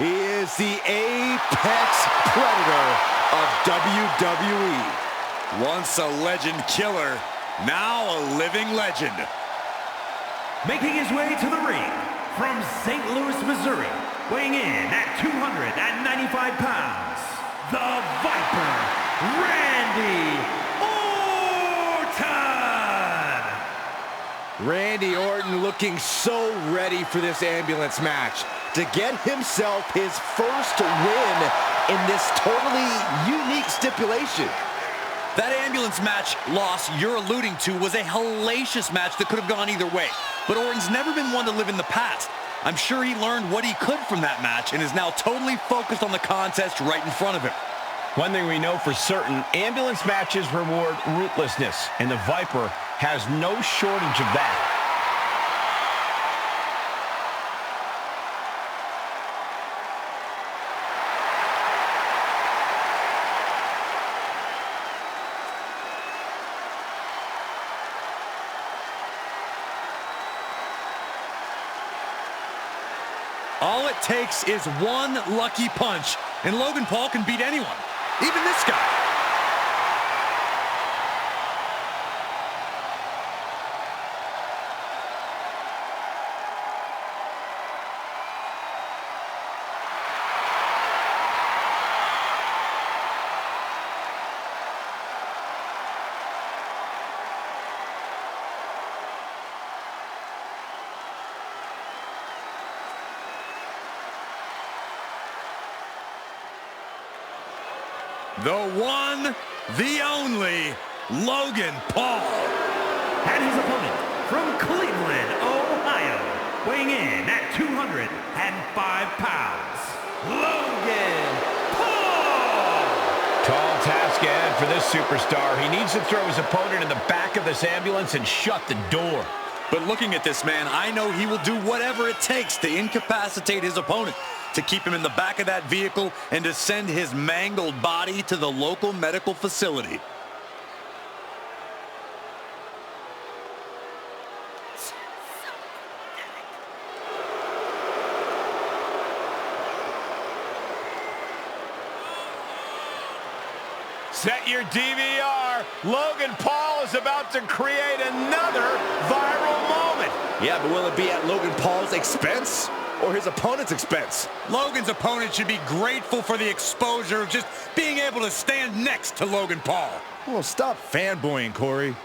He is the apex predator of WWE. Once a legend killer, now a living legend. Making his way to the ring from St. Louis, Missouri, weighing in at 295 pounds, the Viper, Randy Orton! Randy Orton looking so ready for this ambulance match to get himself his first win in this totally unique stipulation. That ambulance match loss you're alluding to was a hellacious match that could have gone either way. But Orton's never been one to live in the past. I'm sure he learned what he could from that match and is now totally focused on the contest right in front of him. One thing we know for certain, ambulance matches reward ruthlessness, and the Viper has no shortage of that. All it takes is one lucky punch, and Logan Paul can beat anyone, even this guy. The one, the only, Logan Paul. And his opponent from Cleveland, Ohio, weighing in at 205 pounds, Logan Paul. Tall task ahead for this superstar. He needs to throw his opponent in the back of this ambulance and shut the door. But looking at this man, I know he will do whatever it takes to incapacitate his opponent, to keep him in the back of that vehicle and to send his mangled body to the local medical facility. Set your DVR. Logan Paul is about to create another viral moment. Yeah, but will it be at Logan Paul's expense or his opponent's expense? Logan's opponent should be grateful for the exposure of just being able to stand next to Logan Paul. Oh, stop fanboying, Corey.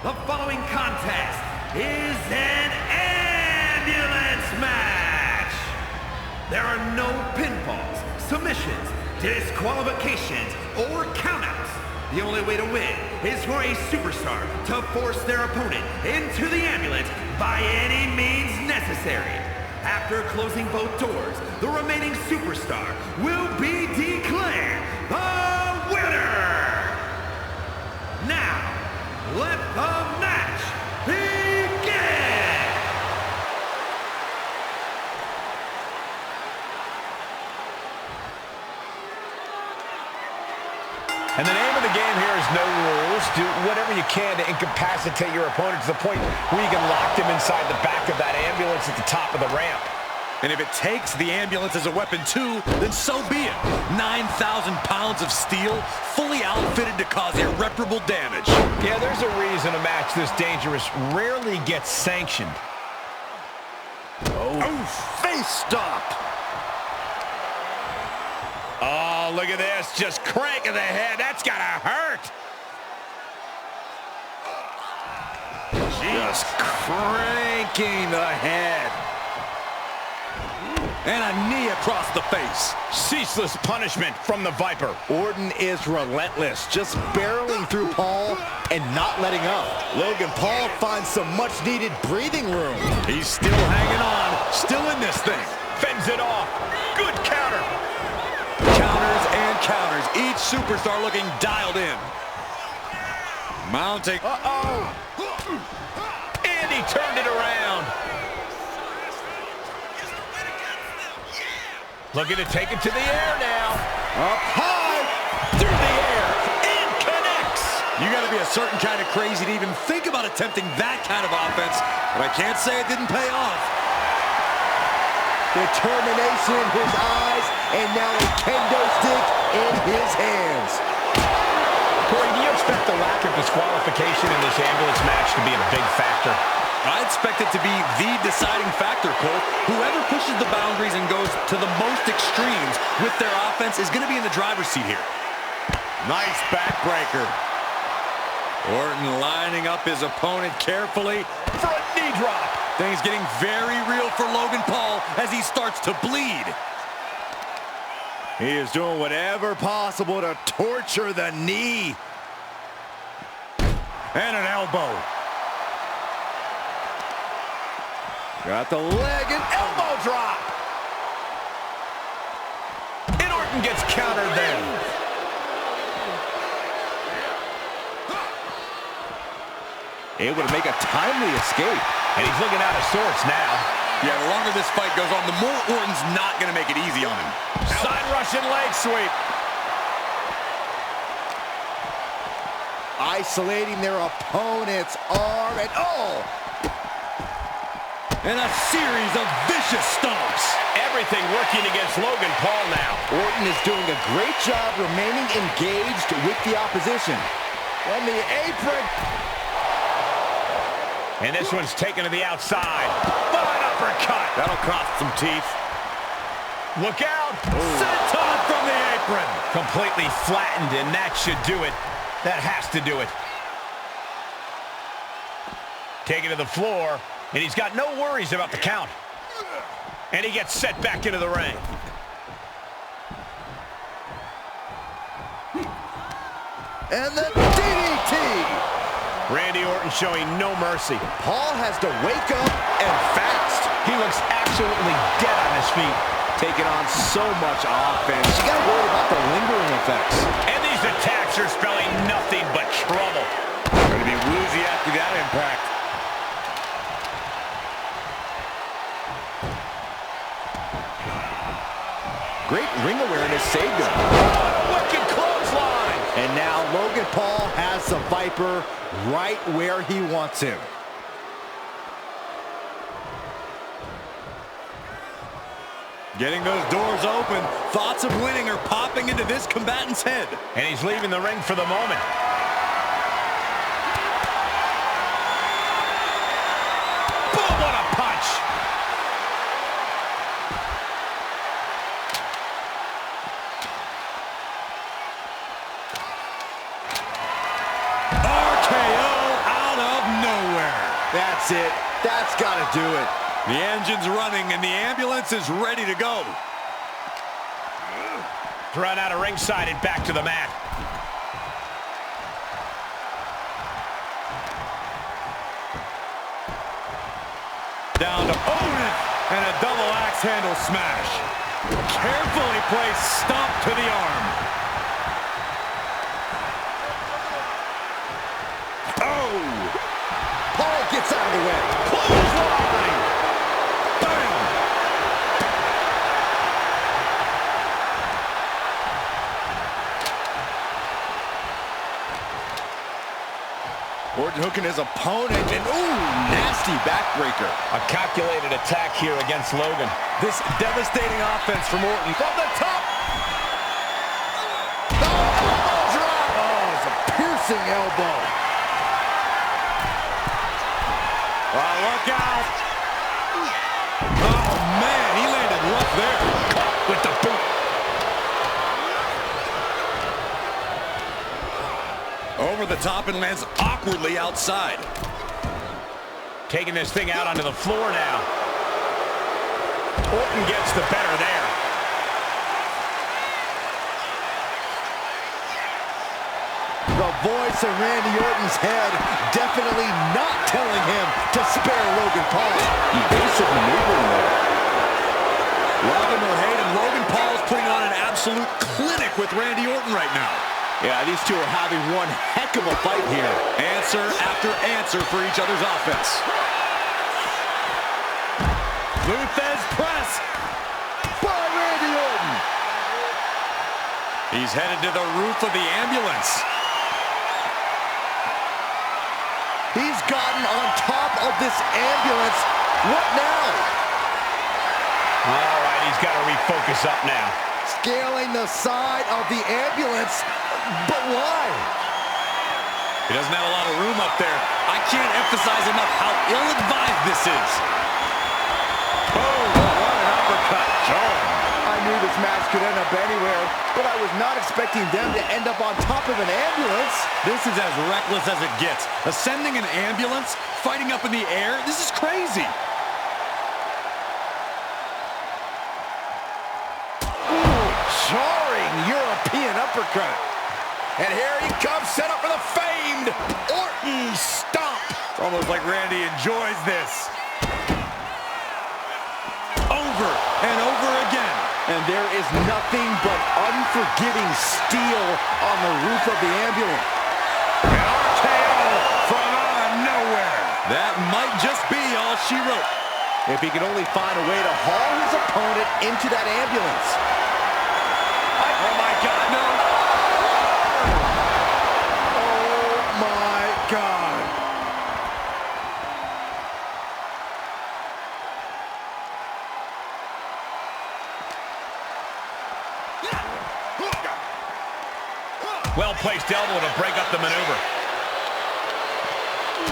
The following contest is an ambulance match. There are no pinfalls, submissions, disqualifications, or countouts. The only way to win is for a superstar to force their opponent into the ambulance by any means necessary. After closing both doors, the remaining superstar will be declared the winner. Now, let the match begin. And the name of the game here is no rules. Do whatever you can to incapacitate your opponent to the point where you can lock them inside the back of that ambulance at the top of the ramp. And if it takes the ambulance as a weapon too, then so be it. 9,000 pounds of steel, fully outfitted to cause irreparable damage. Yeah, there's a reason a match this dangerous rarely gets sanctioned. Oh, face stop. Oh, look at this. Just cranking the head. That's gotta hurt. Just cranking the head. And a knee across the face. Ceaseless punishment from the Viper. Orton is relentless, just barreling through Paul and not letting up. Logan Paul finds some much-needed breathing room. He's still hanging on, still in this thing. Fends it off. Good counter. Counters and counters. Each superstar looking dialed in. Mounting. Uh-oh. And he turned it around. Looking to take it to the air now. Up high, Through the air. And connects. You gotta be a certain kind of crazy to even think about attempting that kind of offense, but I can't say it didn't pay off. Determination in his eyes, and now a kendo stick in his hands. Corey, do you expect the lack of disqualification in this ambulance match to be a big factor? I expect it to be the deciding factor, Cole. Whoever pushes the boundaries and goes to the most extremes with their offense is going to be in the driver's seat here. Nice backbreaker. Orton lining up his opponent carefully. Front knee drop. Things getting very real for Logan Paul as he starts to bleed. He is doing whatever possible to torture the knee. And an elbow. Got the leg and elbow drop. And Orton gets countered then. Able to make a timely escape. And he's looking out of sorts now. Yeah, the longer this fight goes on, the more Orton's not going to make it easy on him. Side Russian leg sweep. Isolating their opponent's arm and And a series of vicious stomps. Everything working against Logan Paul now. Orton is doing a great job remaining engaged with the opposition. On the apron. And this one's taken to the outside. Fine uppercut. That'll cost some teeth. Look out. Senton from the apron. Completely flattened, and that should do it. That has to do it. Taken to the floor, and he's got no worries about the count. And he gets set back into the ring. And the DDT. Randy Orton showing no mercy. Paul has to wake up and fast. He looks absolutely dead on his feet. Taking on so much offense. You gotta worry about the lingering effects. And these attacks are spelling nothing but trouble. Going to be woozy after that impact. Great ring awareness saved him. Wicked clothesline. And now Logan Paul has the Viper right where he wants him. Getting those doors open. Thoughts of winning are popping into this combatant's head. And he's leaving the ring for the moment. Boom, what a punch. RKO out of nowhere. That's it. That's got to do it. The engine's running and the ambulance is ready to go. Thrown out of ringside and back to the mat. Down to opponent and a double axe handle smash. Carefully placed stomp to the arm. Paul gets out of the way. Clothesline. Bam. Orton hooking his opponent, and nasty backbreaker. A calculated attack here against Logan. This devastating offense from Orton. From the top. Elbow drop. It's a piercing elbow. Oh, look out. Oh, man, he landed rough there. Caught with the boot. Over the top and lands awkwardly outside. Taking this thing out onto the floor now. Orton gets the better there. The voice in Randy Orton's head definitely not telling him to spare Logan Paul. Evasive maneuvering there. Love him or hate him, Logan Paul's putting on an absolute clinic with Randy Orton right now. Yeah, these two are having one heck of a fight here. Answer after answer for each other's offense. Luthez press By Randy Orton. He's headed to the roof of the ambulance. He's gotten on top of this ambulance. What now? All right, he's got to refocus up now. Scaling the side of the ambulance, but why? He doesn't have a lot of room up there. I can't emphasize enough how ill-advised this is. Boom, what an uppercut. I knew this match could end up anywhere, but I was not expecting them to end up on top of an ambulance. This is as reckless as it gets. Ascending an ambulance, fighting up in the air, this is crazy. Jarring European uppercut. And here he comes, set up for the famed Orton stomp. It's almost like Randy enjoys this. Over and over again. And there is nothing but unforgiving steel on the roof of the ambulance. An RKO from out of nowhere. That might just be all she wrote. If he can only find a way to haul his opponent into that ambulance. Oh my God, no. Oh my God. Well-placed elbow to break up the maneuver.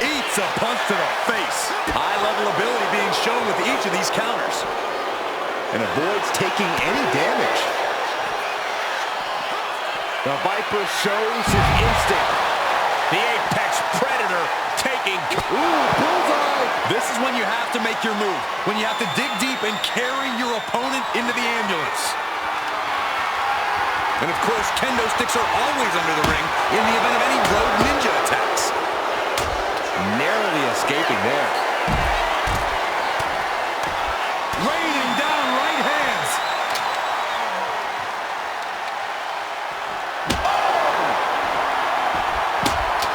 Eats a punch to the face. High-level ability being shown with each of these counters. And avoids taking any damage. The Viper shows his instinct. The Apex Predator taking... Ooh, bullseye! This is when you have to make your move. When you have to dig deep and carry your opponent into the ambulance. And of course, kendo sticks are always under the ring in the event of any road ninja attacks. Narrowly escaping there. Raining down right hands.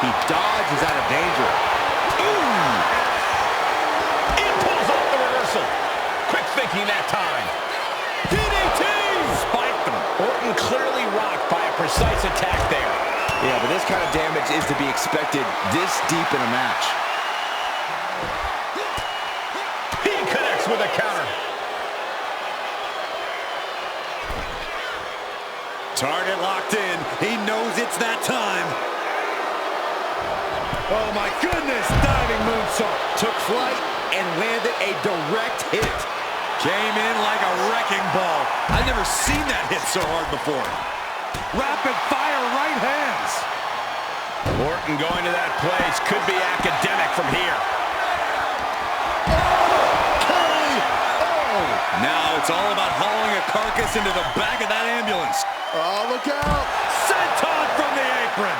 He dodges out of danger. Ooh! He pulls off the reversal. Quick thinking that time. DDT! Spiked him. Orton clearly rocked by a precise attack there. Yeah, but this kind of damage is to be expected this deep in a match. He connects with a counter. Target locked in. He knows it's that time. Oh my goodness, diving moonsault. Took flight and landed a direct hit. Came in like a wrecking ball. I've never seen that hit so hard before. Rapid fire right hands. Orton going to that place could be academic from here. Now it's all about hauling a carcass into the back of that ambulance. Oh, look out. Senton from the apron.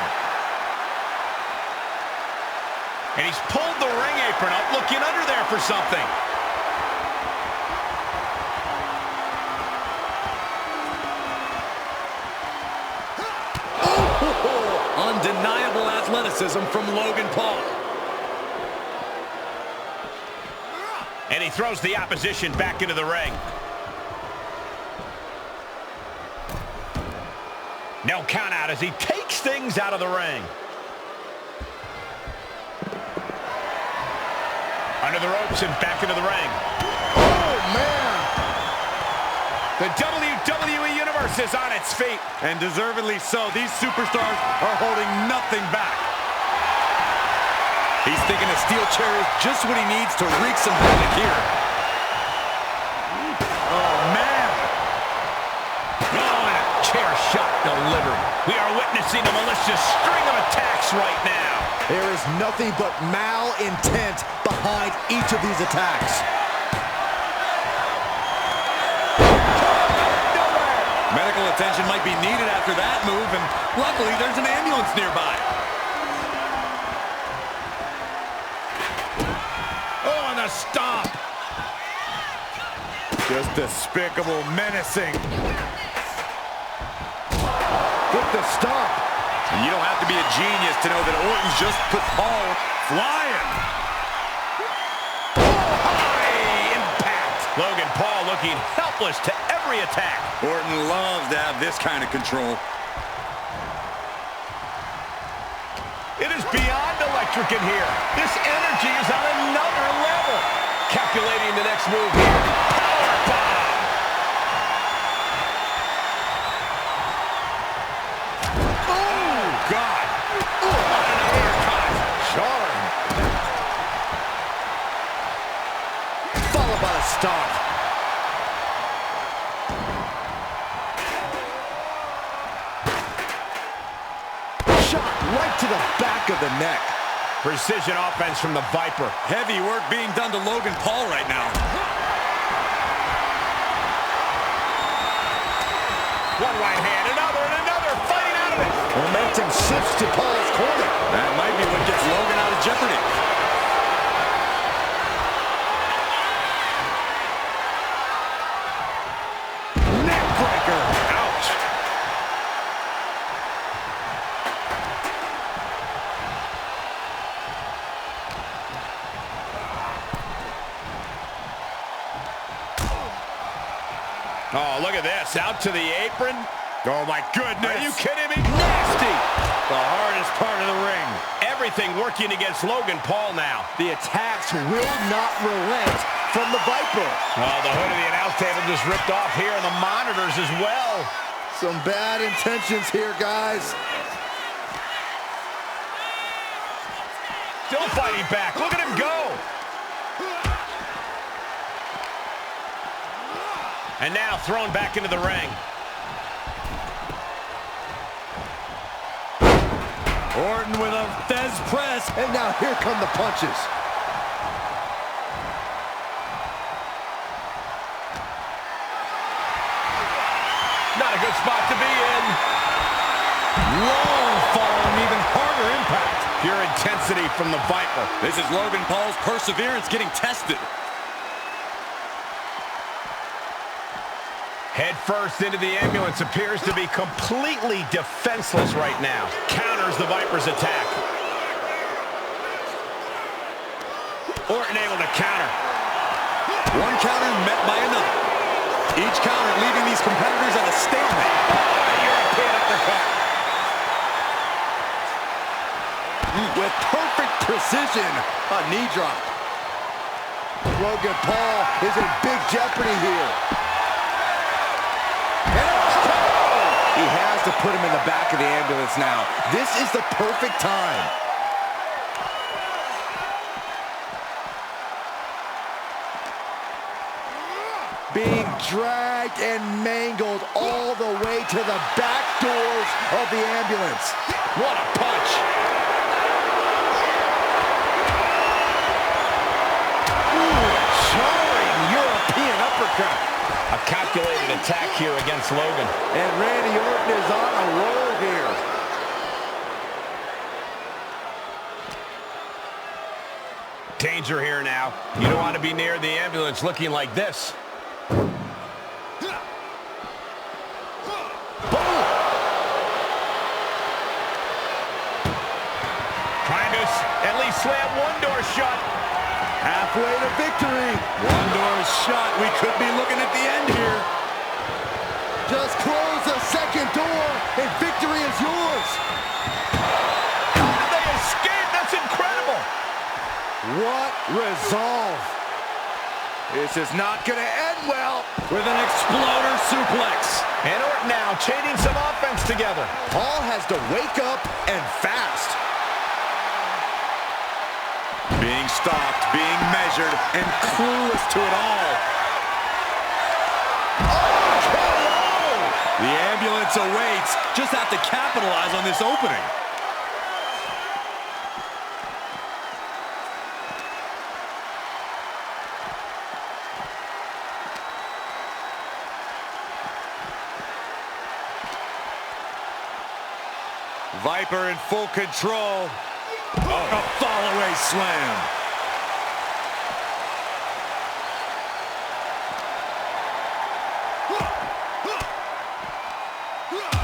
And he's pulled the ring apron up, looking under there for something. Undeniable athleticism from Logan Paul. And he throws the opposition back into the ring. No count out as he takes things out of the ring. Under the ropes and back into the ring. Oh, man. The WWE Universe is on its feet. And deservedly so. These superstars are holding nothing back. He's thinking a steel chair is just what he needs to wreak some havoc here. Oh, man. Oh, and a chair shot delivered. We are witnessing a malicious string of attacks right now. There is nothing but malintent behind each of these attacks. Medical attention might be needed after that move, and luckily there's an ambulance nearby. Oh, and a stomp. Just despicable, menacing. With the stomp. And you don't have to be a genius to know that Orton's just put Paul flying. High impact. Logan Paul looking helpless to every attack. Orton loves to have this kind of control. It is beyond electric. electric in here. This energy is on another level. Calculating the next move here. Powerbomb. Oh, God. Oh, what an uppercut. Jarring. Followed by a stomp. Shot right to the back of the neck. Precision offense from the Viper. Heavy work being done to Logan Paul right now. One right hand, another, and another. Fighting out of it. Momentum shifts to Paul's corner. That might be what gets Logan out of jeopardy. Neckbreaker. Ouch. Oh, look at this. Out to the apron. Oh, my goodness. Are you kidding me? Nasty. The hardest part of the ring. Everything working against Logan Paul now. The attacks will not relent from the Viper. Oh, the hood of the announce table just ripped off here, and the monitors as well. Some bad intentions here, guys. Still fighting back. Look at him go. And now thrown back into the ring. Orton with a Fez press. And now here come the punches. Not a good spot to be in. Long fall and even harder impact. Pure intensity from the Viper. This is Logan Paul's perseverance getting tested. Head first into the ambulance, appears to be completely defenseless right now. Counters the Viper's attack. Orton able to counter. One counter met by another. Each counter leaving these competitors at a stalemate. European uppercut. With perfect precision, a knee drop. Logan Paul is in big jeopardy here. He has to put him in the back of the ambulance now. This is the perfect time. Being dragged and mangled all the way to the back doors of the ambulance. What a punch. Jarring European uppercut. A calculated attack here against Logan. And Randy Orton is on a roll here. Danger here now. You don't want to be near the ambulance looking like this. Trying to at least slam one door shut. Halfway to victory. One door is shut. We could be looking at the end here. Just close the second door and victory is yours. They escaped. That's incredible. What resolve. This is not going to end well. With an exploder suplex. And Orton now chaining some offense together. Paul has to wake up and fast. Being stopped, being measured, and clueless to it all. The ambulance awaits. Just have to capitalize on this opening. Viper in full control. Oh, a fall-away slam.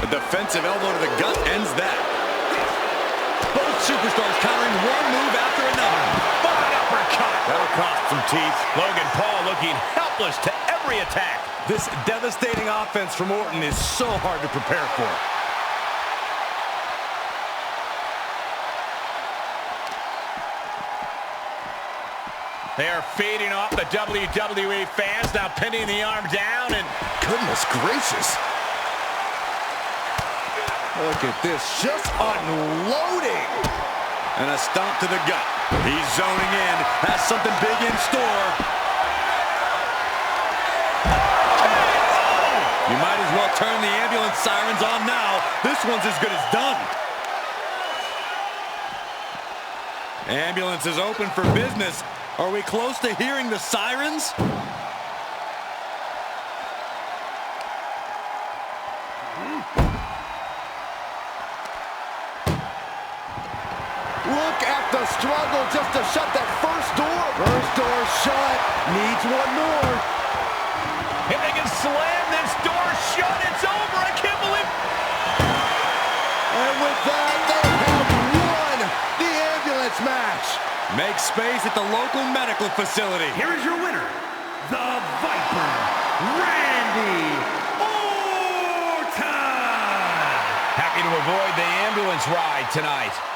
A defensive elbow to the gut ends that. Both superstars countering one move after another. Fine uppercut. That'll cost some teeth. Logan Paul looking helpless to every attack. This devastating offense from Orton is so hard to prepare for. They are feeding off the WWE fans, now pinning the arm down, and goodness gracious. Look at this, just unloading. And a stomp to the gut. He's zoning in, has something big in store. You might as well turn the ambulance sirens on now. This one's as good as done. Ambulance is open for business. Are we close to hearing the sirens? Look at the struggle just to shut that first door. First door shut. Needs one more. if they can slam this door shut, it's over. I can't believe. And with that, they have won the ambulance match. Make space at the local medical facility. Here is your winner, the Viper, Randy Orton. Happy to avoid the ambulance ride tonight.